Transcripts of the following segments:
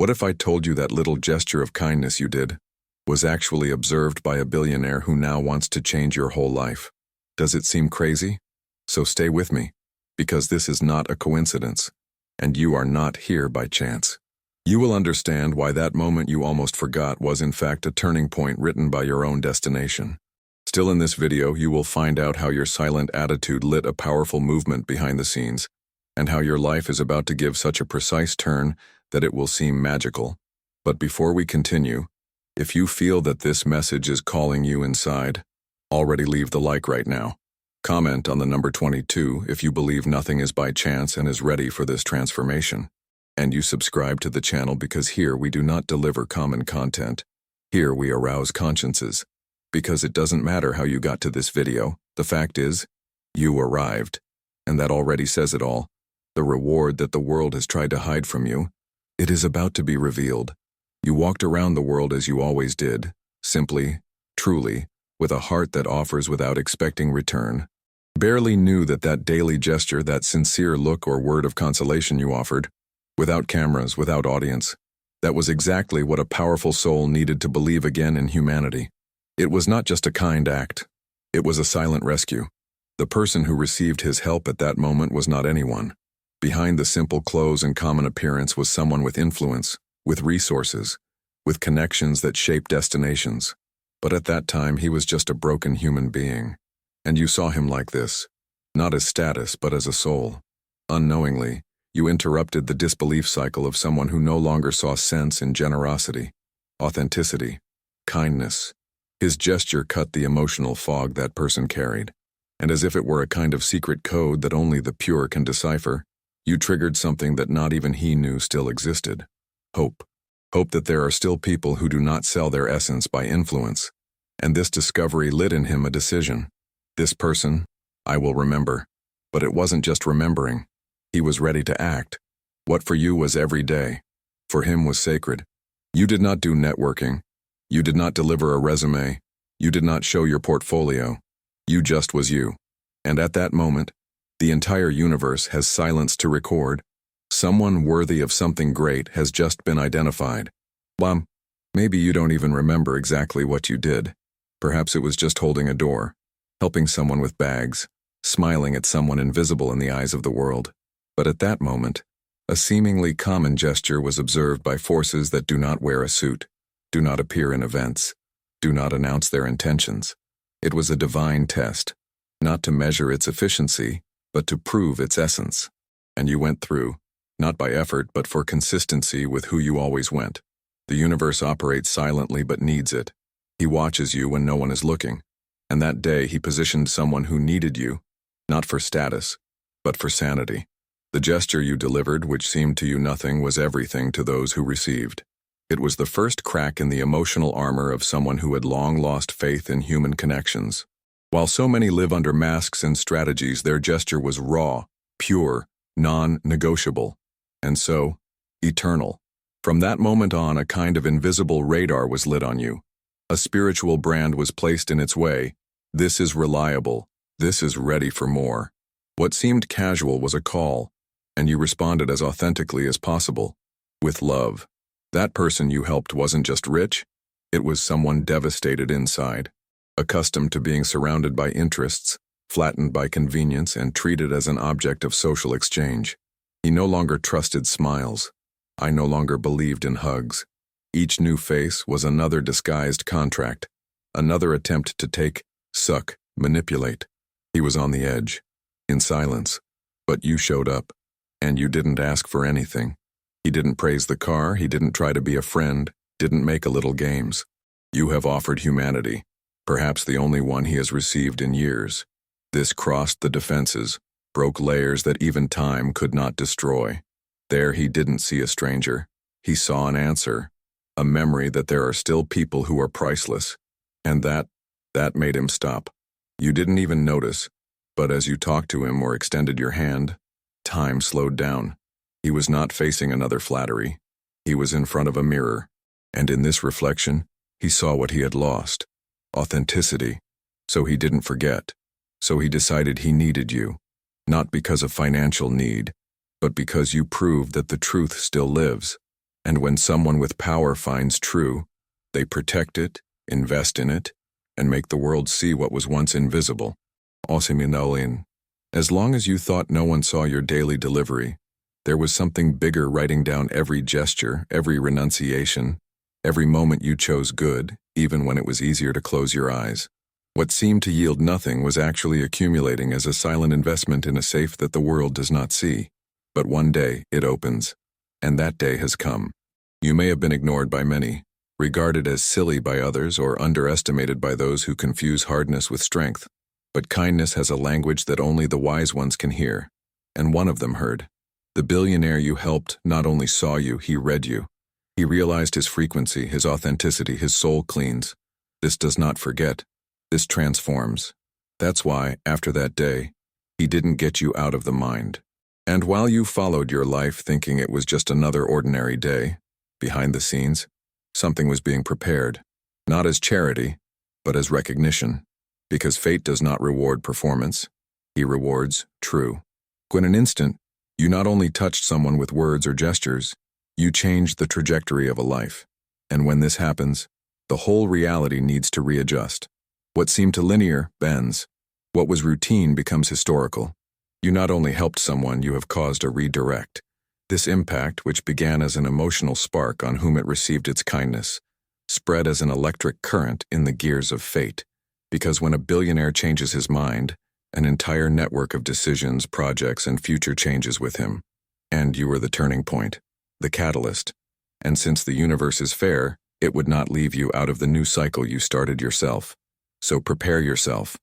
What if I told you that little gesture of kindness you did was actually observed by a billionaire who now wants to change your whole life? Does it seem crazy? So stay with me, because this is not a coincidence, and you are not here by chance. You will understand why that moment you almost forgot was in fact a turning point written by your own destination. Still in this video, you will find out how your silent attitude lit a powerful movement behind the scenes, and how your life is about to give such a precise turn that it will seem magical. But before we continue, if you feel that this message is calling you inside, already leave the like right now. Comment on the number 22 if you believe nothing is by chance and is ready for this transformation. And you subscribe to the channel because here we do not deliver common content. Here we arouse consciences. Because it doesn't matter how you got to this video, the fact is, you arrived. And that already says it all. The reward that the world has tried to hide from you, it is about to be revealed. You walked around the world as you always did, simply, truly, with a heart that offers without expecting return. Barely knew that daily gesture, that sincere look or word of consolation you offered, without cameras, without audience, that was exactly what a powerful soul needed to believe again in humanity. It was not just a kind act. It was a silent rescue. The person who received his help at that moment was not anyone. Behind the simple clothes and common appearance was someone with influence, with resources, with connections that shape destinations. But at that time, he was just a broken human being. And you saw him like this, not as status, but as a soul. Unknowingly, you interrupted the disbelief cycle of someone who no longer saw sense in generosity, authenticity, kindness. His gesture cut the emotional fog that person carried. And as if it were a kind of secret code that only the pure can decipher, you triggered something that not even he knew still existed. Hope. Hope that there are still people who do not sell their essence by influence. And this discovery lit in him a decision. This person, I will remember. But it wasn't just remembering. He was ready to act. What for you was every day, for him was sacred. You did not do networking. You did not deliver a resume. You did not show your portfolio. You just was you. And at that moment, the entire universe has silence to record. Someone worthy of something great has just been identified. Maybe you don't even remember exactly what you did. Perhaps it was just holding a door, helping someone with bags, smiling at someone invisible in the eyes of the world. But at that moment, a seemingly common gesture was observed by forces that do not wear a suit, do not appear in events, do not announce their intentions. It was a divine test, not to measure its efficiency, but to prove its essence. And you went through, not by effort, but for consistency with who you always went. The universe operates silently but needs it. He watches you when no one is looking. And that day he positioned someone who needed you, not for status, but for sanity. The gesture you delivered, which seemed to you nothing, was everything to those who received. It was the first crack in the emotional armor of someone who had long lost faith in human connections. While so many live under masks and strategies, their gesture was raw, pure, non-negotiable, and so, eternal. From that moment on, a kind of invisible radar was lit on you. A spiritual brand was placed in its way. This is reliable. This is ready for more. What seemed casual was a call, and you responded as authentically as possible, with love. That person you helped wasn't just rich, it was someone devastated inside. Accustomed to being surrounded by interests, flattened by convenience, and treated as an object of social exchange. He no longer trusted smiles. I no longer believed in hugs. Each new face was another disguised contract, another attempt to take, suck, manipulate. He was on the edge, in silence. But you showed up, and you didn't ask for anything. He didn't praise the car, he didn't try to be a friend, didn't make a little games. You have offered humanity. Perhaps the only one he has received in years. This crossed the defenses, broke layers that even time could not destroy. There he didn't see a stranger. He saw an answer, a memory that there are still people who are priceless. And that made him stop. You didn't even notice, but as you talked to him or extended your hand, time slowed down. He was not facing another flattery. He was in front of a mirror. And in this reflection, he saw what he had lost. Authenticity. So he didn't forget. So he decided he needed you, not because of financial need, but because you proved that the truth still lives. And when someone with power finds true, they protect it, invest in it, and make the world see what was once invisible. Unknowingly. As long as you thought no one saw your daily delivery, there was something bigger writing down every gesture, every renunciation, every moment you chose good, even when it was easier to close your eyes. What seemed to yield nothing was actually accumulating as a silent investment in a safe that the world does not see. But one day, it opens. And that day has come. You may have been ignored by many, regarded as silly by others, or underestimated by those who confuse hardness with strength. But kindness has a language that only the wise ones can hear. And one of them heard. The billionaire you helped not only saw you, he read you. He realized his frequency, his authenticity, his soul cleans. This does not forget. This transforms. That's why, after that day, he didn't get you out of the mind. And while you followed your life thinking it was just another ordinary day, behind the scenes, something was being prepared, not as charity, but as recognition. Because fate does not reward performance, he rewards true. In an instant, you not only touched someone with words or gestures, you changed the trajectory of a life. And when this happens, the whole reality needs to readjust. What seemed to linear bends. What was routine becomes historical. You not only helped someone, you have caused a redirect. This impact, which began as an emotional spark on whom it received its kindness, spread as an electric current in the gears of fate. Because when a billionaire changes his mind, an entire network of decisions, projects, and future changes with him. And you were the turning point, the catalyst. And since the universe is fair, it would not leave you out of the new cycle you started yourself. So prepare yourself.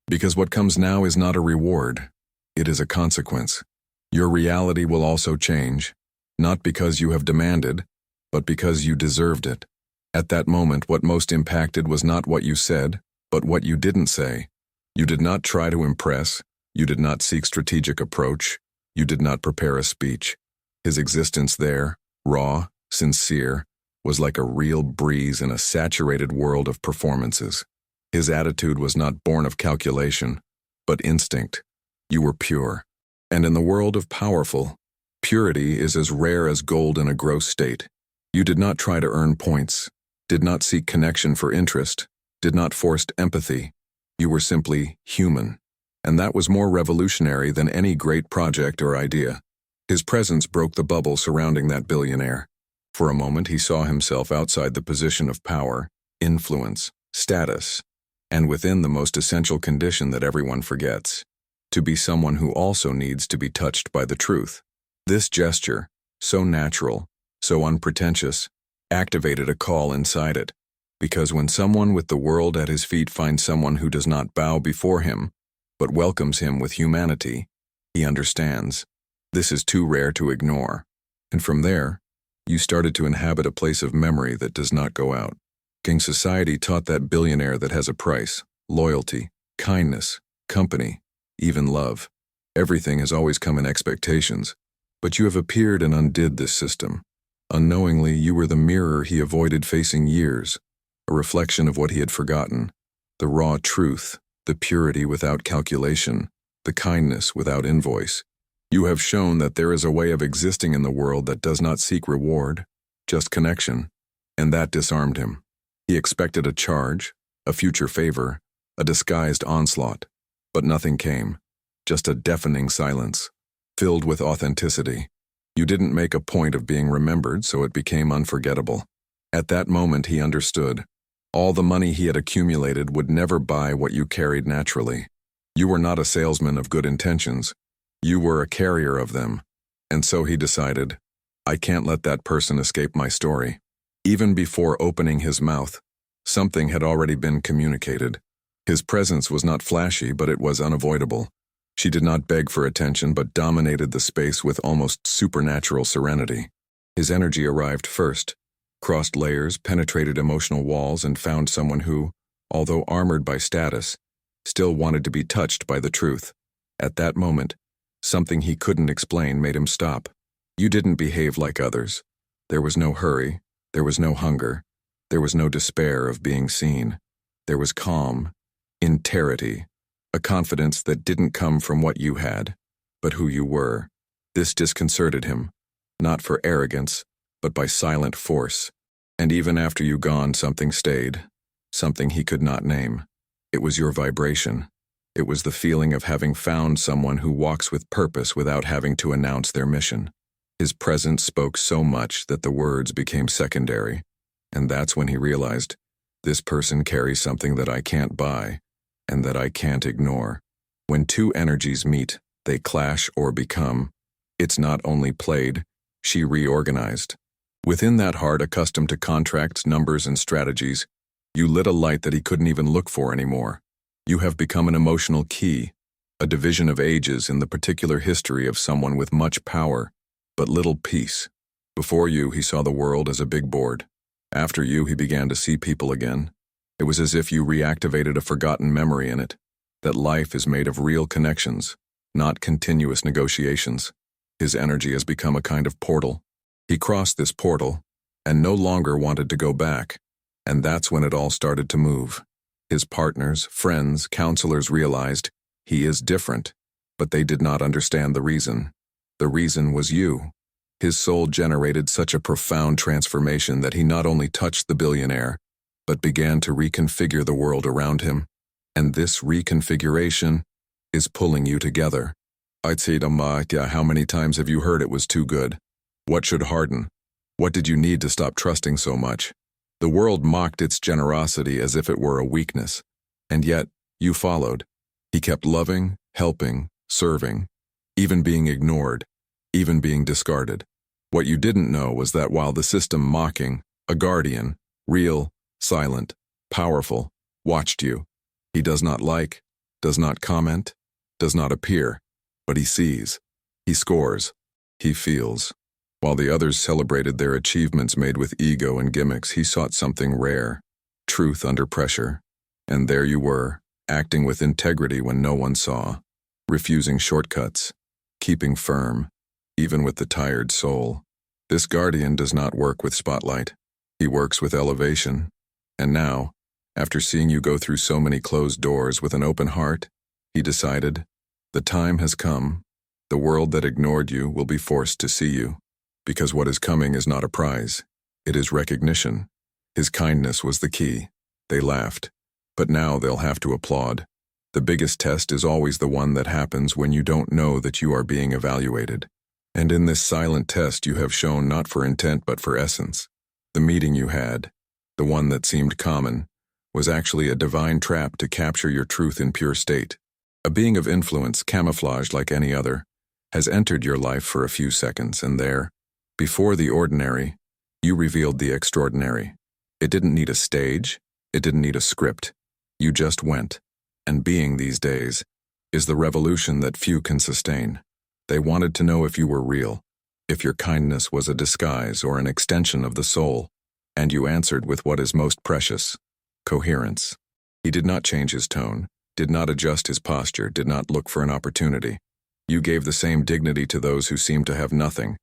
Because what comes now is not a reward. It is a consequence. Your reality will also change, not because you have demanded, but because you deserved it. At that moment, what most impacted was not what you said, but what you didn't say. You did not try to impress. You did not seek strategic approach. You did not prepare a speech. His existence there, raw, sincere, was like a real breeze in a saturated world of performances. His attitude was not born of calculation, but instinct. You were pure. And in the world of powerful, purity is as rare as gold in a gross state. You did not try to earn points, did not seek connection for interest, did not force empathy. You were simply human. And that was more revolutionary than any great project or idea. His presence broke the bubble surrounding that billionaire. For a moment, he saw himself outside the position of power, influence, status, and within the most essential condition that everyone forgets, to be someone who also needs to be touched by the truth. This gesture, so natural, so unpretentious, activated a call inside it. Because when someone with the world at his feet finds someone who does not bow before him, but welcomes him with humanity, he understands. This is too rare to ignore. And from there, you started to inhabit a place of memory that does not go out. King Society taught that billionaire that has a price, loyalty, kindness, company, even love. Everything has always come in expectations, but you have appeared and undid this system. Unknowingly, you were the mirror he avoided facing years, a reflection of what he had forgotten, the raw truth, the purity without calculation, the kindness without invoice. You have shown that there is a way of existing in the world that does not seek reward, just connection, and that disarmed him. He expected a charge, a future favor, a disguised onslaught, but nothing came, just a deafening silence, filled with authenticity. You didn't make a point of being remembered, so it became unforgettable. At that moment, he understood. All the money he had accumulated would never buy what you carried naturally. You were not a salesman of good intentions. You were a carrier of them. And so he decided, I can't let that person escape my story. Even before opening his mouth, something had already been communicated. His presence was not flashy, but it was unavoidable. She did not beg for attention, but dominated the space with almost supernatural serenity. His energy arrived first, crossed layers, penetrated emotional walls, and found someone who, although armored by status, still wanted to be touched by the truth. At that moment, something he couldn't explain made him stop. You didn't behave like others. There was no hurry, there was no hunger, there was no despair of being seen. There was calm, integrity, a confidence that didn't come from what you had, but who you were. This disconcerted him, not for arrogance, but by silent force. And even after you gone, something stayed, something he could not name. It was your vibration. It was the feeling of having found someone who walks with purpose without having to announce their mission. His presence spoke so much that the words became secondary, and that's when he realized, this person carries something that I can't buy, and that I can't ignore. When two energies meet, they clash or become. It's not only played, she reorganized. Within that heart accustomed to contracts, numbers, and strategies, you lit a light that he couldn't even look for anymore. You have become an emotional key, a division of ages in the particular history of someone with much power, but little peace. Before you, he saw the world as a big board. After you, he began to see people again. It was as if you reactivated a forgotten memory in it, that life is made of real connections, not continuous negotiations. His energy has become a kind of portal. He crossed this portal, and no longer wanted to go back, and that's when it all started to move. His partners, friends, counselors realized he is different, but they did not understand the reason. The reason was you. His soul generated such a profound transformation that he not only touched the billionaire, but began to reconfigure the world around him. And this reconfiguration is pulling you together. I'd say to Maya, how many times have you heard it was too good? What should harden? What did you need to stop trusting so much? The world mocked its generosity as if it were a weakness, and yet you followed. He kept loving, helping, serving, even being ignored, even being discarded. What you didn't know was that while the system mocking, a guardian, real, silent, powerful, watched you. He does not like, does not comment, does not appear, but he sees, he scores, he feels. While the others celebrated their achievements made with ego and gimmicks, he sought something rare, truth under pressure. And there you were, acting with integrity when no one saw, refusing shortcuts, keeping firm, even with the tired soul. This guardian does not work with spotlight. He works with elevation. And now, after seeing you go through so many closed doors with an open heart, he decided, the time has come. The world that ignored you will be forced to see you. Because what is coming is not a prize. It is recognition. His kindness was the key. They laughed. But now they'll have to applaud. The biggest test is always the one that happens when you don't know that you are being evaluated. And in this silent test you have shown not for intent but for essence. The meeting you had, the one that seemed common, was actually a divine trap to capture your truth in pure state. A being of influence, camouflaged like any other, has entered your life for a few seconds, and there, before the ordinary, you revealed the extraordinary. It didn't need a stage, it didn't need a script. You just went. And being these days is the revolution that few can sustain. They wanted to know if you were real, if your kindness was a disguise or an extension of the soul, and you answered with what is most precious, coherence. He did not change his tone, did not adjust his posture, did not look for an opportunity. You gave the same dignity to those who seem to have nothing,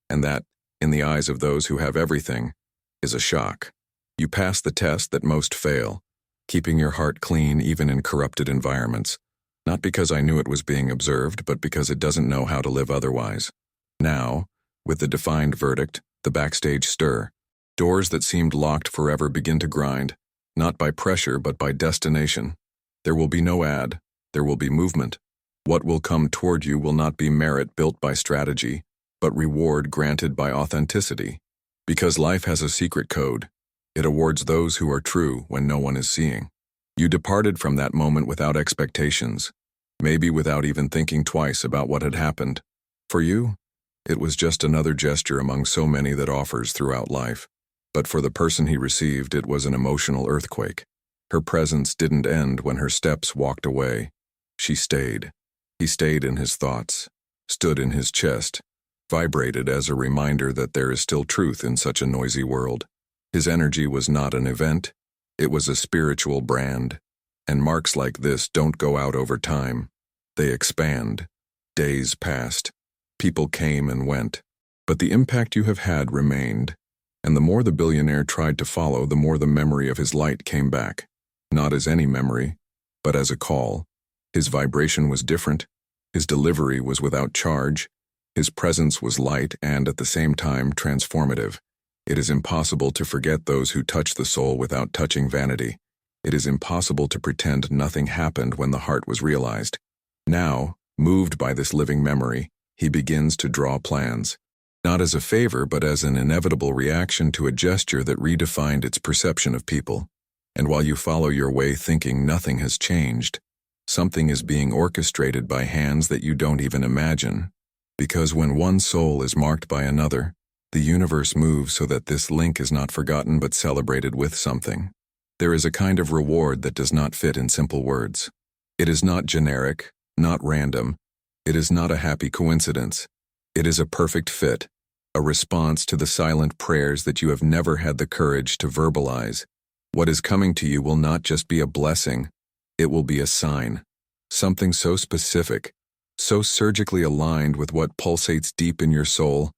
and that, in the eyes of those who have everything, is a shock. You passed the test that most fail, keeping your heart clean even in corrupted environments. Not because I knew it was being observed, but because it doesn't know how to live otherwise. Now, with the defined verdict, the backstage stir. Doors that seemed locked forever begin to grind, not by pressure but by destination. There will be no ad, there will be movement. What will come toward you will not be merit built by strategy, but reward granted by authenticity. Because life has a secret code. It awards those who are true when no one is seeing. You departed from that moment without expectations, maybe without even thinking twice about what had happened. For you, it was just another gesture among so many that offers throughout life. But for the person he received, it was an emotional earthquake. Her presence didn't end when her steps walked away. She stayed. He stayed in his thoughts, stood in his chest, vibrated as a reminder that there is still truth in such a noisy world. His energy was not an event. It was a spiritual brand, and marks like this don't go out over time. They expand. Days passed. People came and went. But the impact you have had remained, and the more the billionaire tried to follow, the more the memory of his light came back. Not as any memory, but as a call. His vibration was different. His delivery was without charge. His presence was light and, at the same time, transformative. It is impossible to forget those who touch the soul without touching vanity. It is impossible to pretend nothing happened when the heart was realized. Now, moved by this living memory, he begins to draw plans. Not as a favor, but as an inevitable reaction to a gesture that redefined its perception of people. And while you follow your way thinking nothing has changed, something is being orchestrated by hands that you don't even imagine. Because when one soul is marked by another, the universe moves so that this link is not forgotten but celebrated with something. There is a kind of reward that does not fit in simple words. It is not generic, not random. It is not a happy coincidence. It is a perfect fit, a response to the silent prayers that you have never had the courage to verbalize. What is coming to you will not just be a blessing, it will be a sign. Something so specific, so surgically aligned with what pulsates deep in your soul,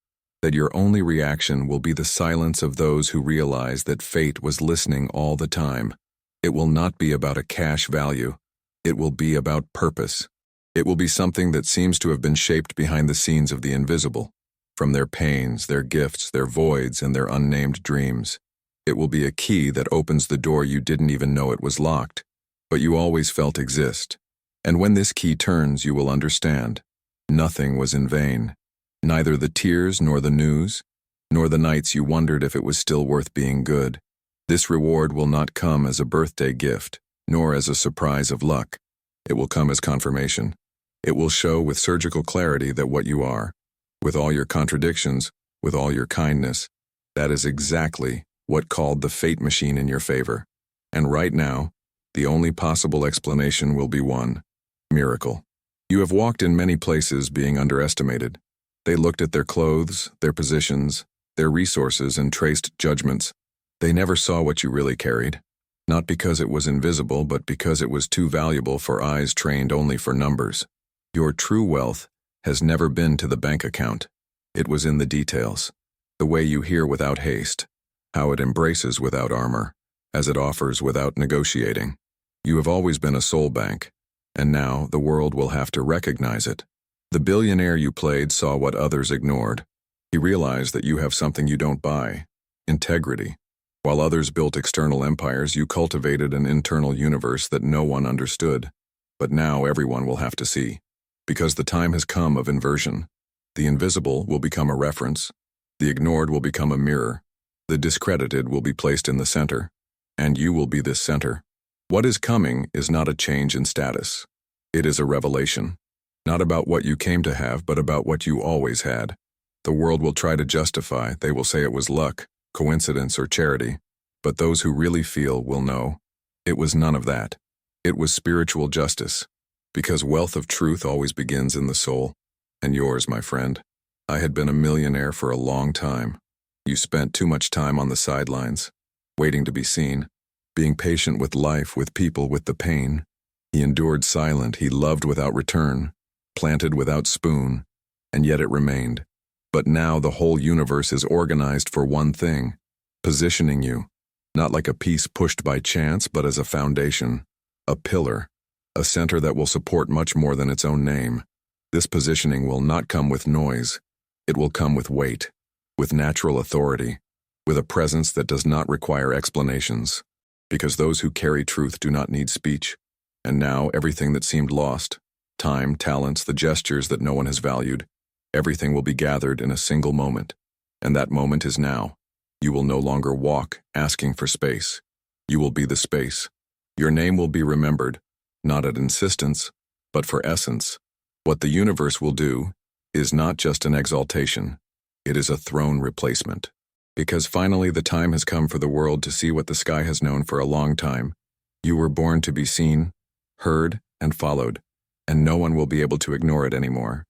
that your only reaction will be the silence of those who realize that fate was listening all the time. It will not be about a cash value. It will be about purpose. It will be something that seems to have been shaped behind the scenes of the invisible, from their pains, their gifts, their voids, and their unnamed dreams. It will be a key that opens the door you didn't even know it was locked, but you always felt exist. And when this key turns, you will understand. Nothing was in vain. Neither the tears nor the news, nor the nights you wondered if it was still worth being good. This reward will not come as a birthday gift, nor as a surprise of luck. It will come as confirmation. It will show with surgical clarity that what you are, with all your contradictions, with all your kindness, that is exactly what called the fate machine in your favor. And right now, the only possible explanation will be one: miracle. You have walked in many places being underestimated. They looked at their clothes, their positions, their resources, and traced judgments. They never saw what you really carried, not because it was invisible, but because it was too valuable for eyes trained only for numbers. Your true wealth has never been to the bank account. It was in the details. The way you hear without haste, how it embraces without armor, as it offers without negotiating. You have always been a soul bank, and now the world will have to recognize it. The billionaire you played saw what others ignored. He realized that you have something you don't buy: integrity. While others built external empires, you cultivated an internal universe that no one understood. But now everyone will have to see. Because the time has come of inversion. The invisible will become a reference. The ignored will become a mirror. The discredited will be placed in the center. And you will be this center. What is coming is not a change in status. It is a revelation. Not about what you came to have, but about what you always had. The world will try to justify. They will say it was luck, coincidence, or charity. But those who really feel will know. It was none of that. It was spiritual justice. Because wealth of truth always begins in the soul. And yours, my friend. I had been a millionaire for a long time. You spent too much time on the sidelines, waiting to be seen, being patient with life, with people, with the pain. He endured silent, he loved without return, planted without spoon, and yet it remained. But now the whole universe is organized for one thing: positioning you, not like a piece pushed by chance, but as a foundation, a pillar, a center that will support much more than its own name. This positioning will not come with noise. It will come with weight, with natural authority, with a presence that does not require explanations. Because those who carry truth do not need speech. And now everything that seemed lost, time, talents, the gestures that no one has valued, everything will be gathered in a single moment. And that moment is now. You will no longer walk asking for space. You will be the space. Your name will be remembered, not at insistence, but for essence. What the universe will do is not just an exaltation. It is a throne replacement. Because finally the time has come for the world to see what the sky has known for a long time. You were born to be seen, heard, and followed, and no one will be able to ignore it anymore.